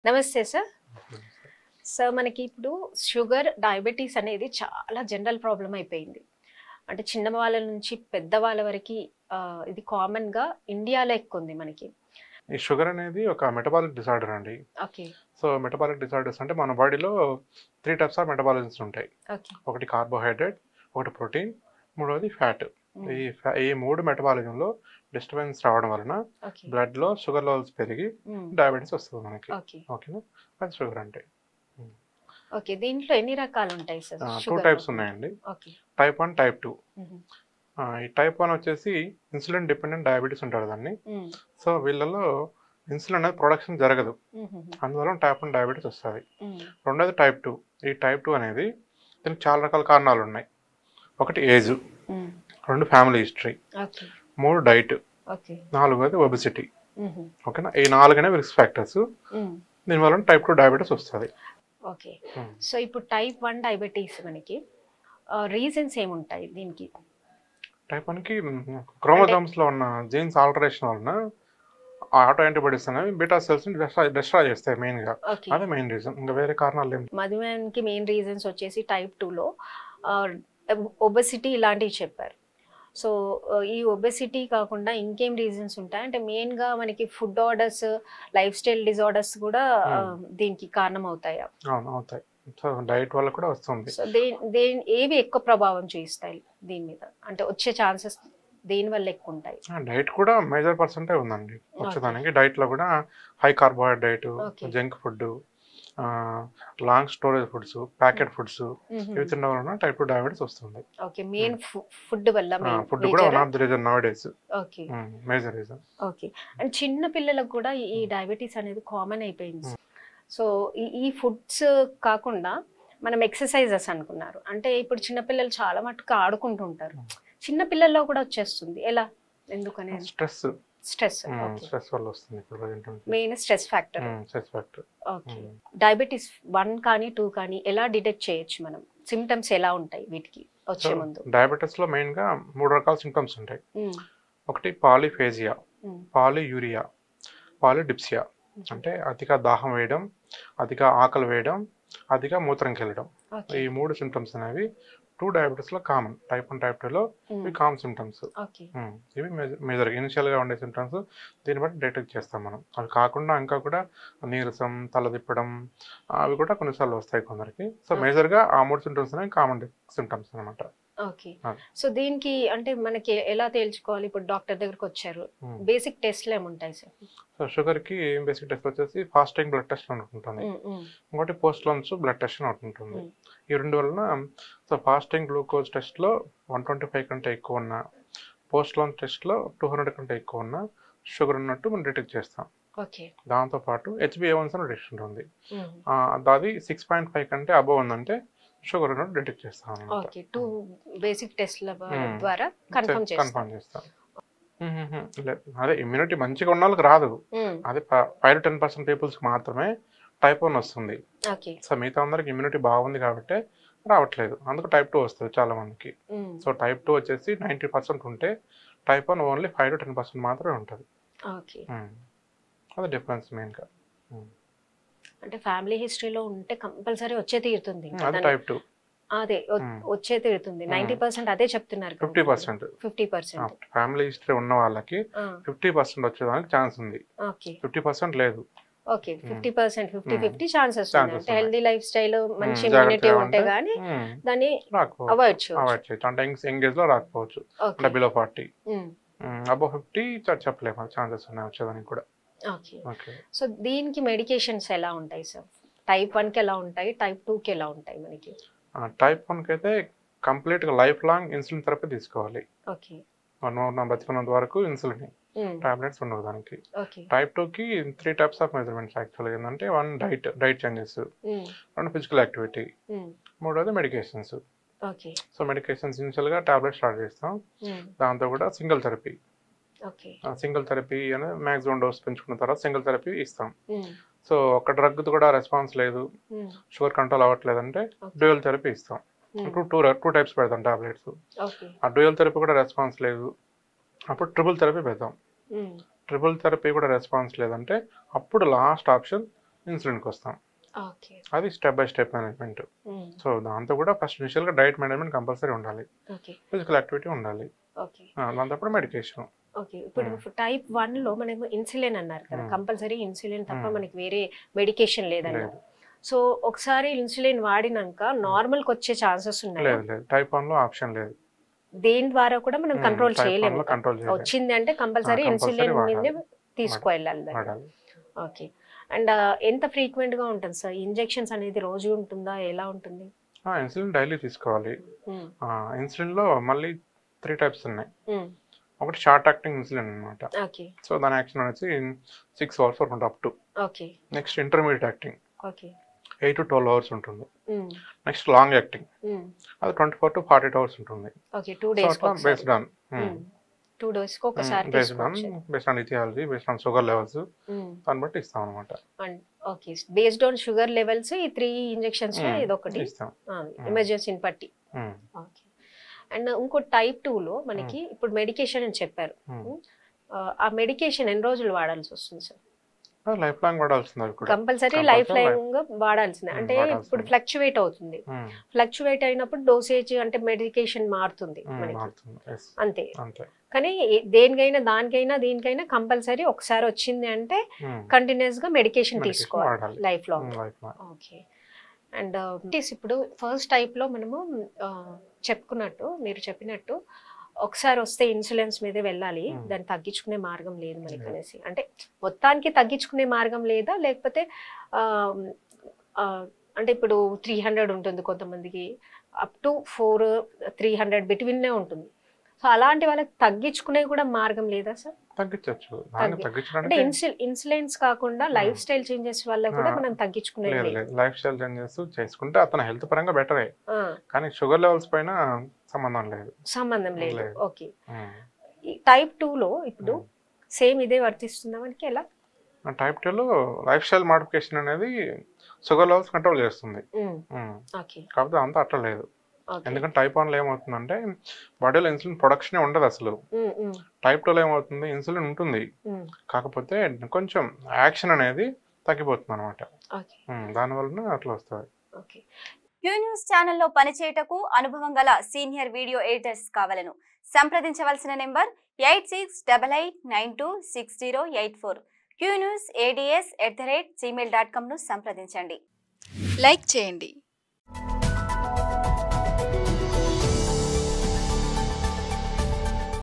నమస్తే sir. Sir మనకి ఇప్పుడు షుగర్, డయాబెటీస్ అనేది చాలా జనరల్ ప్రాబ్లం అయిపోయింది. అంటే చిన్న వాళ్ళ నుంచి పెద్ద వాళ్ళ వరకు ఇది కామన్‌గా ఇండియాలో ఎక్కువుంది మనకి. ఈ షుగర్ అనేది ఒక మెటబాలిక్ డిసార్డర్ అండి. ఓకే. సో, మెటబాలిక్ డిసార్డర్స్ అంటే మన బాడీలో 3 టైప్స్ ఆఫ్ మెటబాలిజమ్స్ ఉంటాయి. ఓకే. ఒకటి కార్బోహైడ్రేట్, ఒకటి ప్రోటీన్, మూడోది ఫ్యాట్. హ్మ్. ఈ 3 మెటబాలిజంలో డిస్టర్బెన్స్ రావడం వలన ఓకే. బ్లడ్‌లో షుగర్ లెవెల్స్ పెరిగి హ్మ్. డయాబెటీస్ వస్తుంది మనకి. ఓకే. ఓకేనా? అది షుగర్ అంటే. ఓకే. దీంట్లో ఎన్ని రకాలు ఉంటాయి సార్ 2 షుగర్‌లో? టైప్స్ ఉన్నాయండి. ఓకే. Type 1, type 2. హుహు. ఈ టైప్ 1 వచ్చేసి ఇన్సులిన్ డిపెండెంట్ డయాబెటీస్ అంటారు దాన్ని. హ్మ్. సో, వీళ్ళలో ఇన్సులిన్ అనేది ప్రొడక్షన్ జరగదు. హుహుహు. అందువలన టైప్ 1 డయాబెటీస్ వస్తది. హ్మ్. రెండోది టైప్ 2. ఈ టైప్ 2 అనేది దీనికి చాలా రకాల కారణాలు ఉన్నాయి. ఒకటి ఏజ్, హ్మ్. 2 family history, okay. 3 diet, okay. 4 obesity. హుహు. ఓకేనా? ఈ 4 అనేవి రిస్క్ ఫ్యాక్టర్స్. హ్మ్. దీనివల్ల టైప్ 2 డయాబెటీస్ వస్తుంది. ఓకే. సో ఇప్పుడు టైప్ 1 డయాబెటీస్ మనకి రీజన్స్ ఏముంటాయి దీనికి? టైప్ 1కి క్రోమోజోమ్స్లో ఉన్న జీన్స్ ఆల్టరేషన్ వలన ఆటో యాంటీబాడీస్ అనేవి బీటా సెల్స్ని డిస్ట్రాయ్ చేస్తాయి మెయిన్గా. ఓకే. అదే మెయిన్ రీజన్. ఇంకా వేరే కారణాలు ఏం మధుమేహానికి మెయిన్ రీజన్స్ వచ్చేసి టైప్ 2లో ఒబెసిటీ ఇలాంటివి చెప్పారు. సో ఈ ఒబెసిటీ కాకుండా ఇంకేం రీజన్స్ ఉంటాయి అంటే మెయిన్గా మనకి food orders, life style disorders కూడా దీనికి కారణం అవుతాయా? అవును అవుతాయి. సో డైట్ వల్ల కూడా వస్తుంది. సో ఏవి ఎక్కువ ప్రభావం చూపిస్తాయి దీని మీద, అంటే వచ్చే ఛాన్సెస్ దేని వల్ల ఎక్కువ ఉంటాయి? డైట్ కూడా మేజర్ పర్సెంటే ఉందండి వచ్చేదానికి. డైట్లో కూడా high carbohydrate, junk food, long storage foods, packet foods ఇవి తినడం వలన టైప్ 2 డయాబెటీస్ వస్తుంది. ఓకే. మెయిన్ ఫుడ్ వల్ల ఫుడ్ కూడా one of the reason now days. Okay. Major reason. Okay. And చిన్న పిల్లలకు కూడా ఈ డయాబెటీస్ అనేది కామన్ అయిపోయింది. సో ఈ ఫుడ్స్ కాకుండా మనం ఎక్సర్సైజెస్ అనుకున్నారు అంటే ఇప్పుడు చిన్నపిల్లలు చాలా మటుకు ఆడుకుంటుంటారు, చిన్న పిల్లల్లో కూడా వచ్చేస్తుంది. ఎలా, ఎందుకనే? స్ట్రెస్ వల్ల వస్తుంది. Main stress factor. Okay. Diabetes 1 కానీ 2 కానీ ఎలా డిటెక్ట్ చేయొచ్చు మనం? సిమ్టమ్స్ ఎలా ఉంటాయి వీటికి వచ్చే ముందు? డయాబెటీస్ లో మెయిన్ గా 3 రకాల సిమ్టమ్స్ ఉంటాయి. ఒకటి పాలిఫేజియా, పాలియూరియా, పాలిడిప్సియా. అంటే అధిక దాహం వేయడం, అధిక ఆకలి వేయడం, అధిక మూత్రంకి వెళ్ళడం. ఈ 3 సిమ్టమ్స్ అనేవి 2 డయాబెటీస్ లో కామన్. టైప్ 1, టైప్ 2లో ఇవి కామన్ సిమ్టమ్స్. ఇవి మేజర్ ఇనిషియల్ గా ఉండే సిమ్టమ్స్. దీన్ని బట్టి డిటెక్ట్ చేస్తాం మనం. అవి కాకుండా ఇంకా కూడా నీరసం, తల తిప్పడం అవి కూడా కొన్నిసార్లు వస్తాయి కొందరికి. సో మేజర్ గా ఆ 3 సిమ్టమ్స్ అనేవి కామన్ సిమ్టమ్స్ అనమాట. ఓకే. సో దీనికి అంటే మనకి ఎలా తేల్చుకోవాలి? ఇప్పుడు డాక్టర్ దగ్గరకు వచ్చారు, బేసిక్ టెస్ట్లు ఏముంటాయి సార్? సో షుగర్ కి బేసిక్ టెస్ట్ వచ్చేసి ఫాస్టింగ్ బ్లడ్ టెస్ట్ అని ఉంటుంది, ఇంకోటి పోస్ట్ లంచ్ బ్లడ్ టెస్ట్ అని ఉంటుంది. ఈ రెండు వలన సో ఫాస్టింగ్ గ్లూకోజ్ టెస్ట్ లో 125 కంటే ఎక్కువ ఉన్న, పోస్ట్ లంచ్ టెస్ట్ లో 200 కంటే ఎక్కువ ఉన్న షుగర్ ఉన్నట్టు మనం డిటెక్ట్ చేస్తాం. దాంతో పాటు HbA1c అని టెస్ట్ ఉంటుంది. అది 6.5 కంటే అబోవ్ ఉందంటే షుగర్ ఉన్నట్టు డిటెక్ట్ చేస్తాం. ఓకే. 2 బేసిక్ టెస్ట్ల ద్వారా కన్ఫర్మ్ చేస్తాం. అదే ఇమ్యూనిటీ మంచిగా ఉన్న వాళ్ళకి రాదు. అదే 5 to 10% పీపుల్స్ మాత్రమే టైప్ 1 వస్తుంది. సో మిగతా అందరికి ఇమ్యూనిటీ బాగుంది కాబట్టి రావట్లేదు. అందుకు టైప్ 2 వస్తుంది చాలా మందికి. సో టైప్ 2 వచ్చేసి 90% ఉంటే టైప్ 1 ఓన్లీ 5 to 10% మాత్రమే ఉంటుంది. అది డిఫరెన్స్ మెయిన్ గా. అంటే ఫ్యామిలీ హిస్టరీలో ఉంటే కంపల్సరీ వచ్చే తీరుతుంది. అది టైప్ 2. అదే వచ్చే తీరుతుంది. 90% అదే చెప్తున్నారు. 50% ఫ్యామిలీ హిస్టరీ ఉన్న వాళ్ళకి 50% వచ్చేదానికి ఛాన్స్ ఉంది. 50% లేదు. ఓకే. 50% 50-50 ఛాన్సెస్ ఉన్నాయి. అంటే హెల్దీ లైఫ్ స్టైల్, మంచి ఇమ్యూనిటీ ఉంటే గానీ దాన్ని అవాయిడ్ చేయొచ్చు. అంటే యంగ్ ఏజ్ లో రాకపోవచ్చు. అంటే బిలో 40, అబౌవ్ 50 చెప్పలేము, ఛాన్సెస్ ఉన్నాయి వచ్చేదానికి కూడా. ఓకే. సో దీనికి మెడికేషన్స్ ఎలా ఉంటాయి సార్? టైప్ 1కి ఎలా ఉంటాయి, టైప్ 2కి ఎలా ఉంటాయి మనకి? టైప్ 1కి అయితే కంప్లీట్ గా లైఫ్ లాంగ్ ఇన్సులిన్ థెరపీ తీసుకోవాలి. ఓకే. బతికున్నంత వరకు ఇన్సులిన్ టాబ్లెట్స్ ఉండవు దానికి. టైప్ 2కి 3 టైప్స్ ఆఫ్ మెజర్మెంట్స్ యాక్చువల్గా. ఏంటంటే 1 diet changes, 2 physical activity, 3 medications. So medications initial గా టాబ్లెట్ స్టార్ట్ చేస్తాం. దాంతో కూడా సింగిల్ థెరపీ అని మ్యాక్సిమం డోస్ పెంచుకున్న తర్వాత సింగిల్ థెరపీ ఇస్తాం. సో ఒక డ్రగ్ కూడా రెస్పాన్స్ లేదు, షుగర్ కంట్రోల్ అవ్వట్లేదు అంటే డ్యూయల్ థెరపీ ఇస్తాం. 2 టైప్స్ పెడతాం టాబ్లెట్స్. ఆ డ్యూయల్ థెరపీ కూడా రెస్పాన్స్ లేదు అప్పుడు ట్రిపుల్ థెరపీ పెడతాం. ట్రిపుల్ థెరపీ కూడా రెస్పాన్స్ లేదంటే అప్పుడు లాస్ట్ ఆప్షన్ ఇన్సులిన్కి వస్తాం. ఓకే. అది step by step management. So దాంతో కూడా ఫస్ట్ ఇనిషియల్గా డైట్ మేనేజ్మెంట్ కంపల్సరీ ఉండాలి, ఓకే. ఫిజికల్ యాక్టివిటీ ఉండాలి, ఓకే. దాంతో మెడికేషన్. ఓకే. ఇప్పుడు టైప్ 1లో మనకు ఇన్సులిన్ అన్నారు కదా, కంపల్సరీ ఇన్సులిన్ తప్ప మనకి వేరే మెడికేషన్ లేదన్నారు. సో ఒకసారి ఇన్సులిన్ వాడినాక నార్మల్కి వచ్చే ఛాన్సెస్ ఉన్నాయి? లేదు, టైప్ 1లో ఆప్షన్ లేదు. దేని ద్వారా కూడా మనం కంట్రోల్ చేయలేము. వచ్చింది అంటే కంపల్సరీ ఇన్సులిన్ మీదే తీసుకువెళ్ళాలి. ఓకే. అండ్ ఎంత ఫ్రీక్వెంట్ గా ఉంటుంది సార్ ఇంజెక్షన్స్ అనేది? రోజు ఉంటుందా, ఎలా ఉంటుంది? ఇన్సులిన్ డైలీ తీసుకోవాలి. ఇన్సులిన్ లో మళ్ళీ 3 టైప్స్ ఉన్నాయి. ఒకటి షార్ట్ యాక్టింగ్ ఇన్సులిన్ అనమాట. సో దాని యాక్షన్ వచ్చి 6 hours వరకు ఉంటుంది up to. Next intermediate acting 8 to 12 hours ఉంటుంది. నెక్స్ట్ లాంగ్ యాక్టింగ్ అది 24 to 48 hours ఉంటుంది. బేస్డ్ ఆన్ 2 days ఒకసారి based on aetiology, based on sugar levels, దాన్ని బట్టి ఇస్తాం అనమాట. Okay. Based on sugar levels ఈ 3 ఇంజెక్షన్స్ లో ఇదొకటి ఇస్తాం ఎమర్జెన్సీని బట్టి. ఓకే. అండ్ ఇంకో టైప్ 2లో మనకి ఇప్పుడు మెడికేషన్ అని చెప్పారు. ఆ మెడికేషన్ ఎన్ని రోజులు వాడాల్సి వస్తుంది సార్? లైఫ్ లాంగ్ వాడాల్సింది. కంపల్సరీ లైఫ్ లాంగ్ వాడాల్సింది. అంటే ఇప్పుడు ఫ్లక్చువేట్ అవుతుంది. ఫ్లక్చువేట్ అయినప్పుడు డోసేజ్ అంటే మెడికేషన్ మారుతుంది అంతే. కానీ దీనికైనా కంపల్సరీ ఒకసారి వచ్చింది అంటే కంటిన్యూస్ గా మెడికేషన్ తీసుకోవాలి లైఫ్ లాంగ్. ఓకే. అండ్ ఇప్పుడు ఫస్ట్ టైప్ లో మనము చెప్పుకున్నట్టు, మీరు చెప్పినట్టు ఒకసారి వస్తే ఇన్సులిన్స్ మీదే వెళ్ళాలి, దాన్ని తగ్గించుకునే మార్గం లేదు మనకి అనేసి. అంటే మొత్తానికి తగ్గించుకునే మార్గం లేదా, లేకపోతే అంటే ఇప్పుడు 300 ఉంటుంది కొంతమందికి, అప్ టు 400-300 బిట్వీన్నే ఉంటుంది. సో అలాంటి వాళ్ళకి తగ్గించుకునే కూడా మార్గం లేదా సార్? తగ్గించవచ్చు. అంటే ఇన్సులిన్స్ కాకుండా లైఫ్ స్టైల్ చేంజెస్ వల్ల కూడా మనం తగ్గించుకునే లైఫ్ స్టైల్ చేంజెస్ చేసుకుంటే అతను హెల్త్ పరంగా బెటరే, కానీ షుగర్ లెవెల్స్ పైన సంబంధం లేదు. ఓకే. టైప్ 2లో ఇప్పుడు సేమ్ ఇదే వర్తిస్తుందా మనకి? ఎలా? టైప్ 2లో లైఫ్ స్టైల్ మోడిఫికేషన్ అనేది షుగర్ లెవెల్స్ కంట్రోల్ చేస్తుంది. కాకపోతే అంతా అట్లా లేదు. ఎందుకంటే టైప్ 1లో ఏమవుతుందంటే బాడీలో ఇన్సులిన్ ప్రొడక్షన్ ఉండదు అసలు. టైప్ 2లో ఏమవుతుంది, ఇన్సులిన్ ఉంటుంది, కాకపోతే కొంచెం యాక్షన్ అనేది తగ్గిపోతుంది అనమాట. దానివల్ల అట్లా వస్తుంది. క్యూ న్యూస్ ఛానల్లో పనిచేయటకు అనుభవం గల సీనియర్ వీడియో ఎడిటర్స్ కావాలను సంప్రదించవలసిన నెంబర్ 8688926084. qnews@gmail.com ను సంప్రదించండి. లైక్ చేయండి,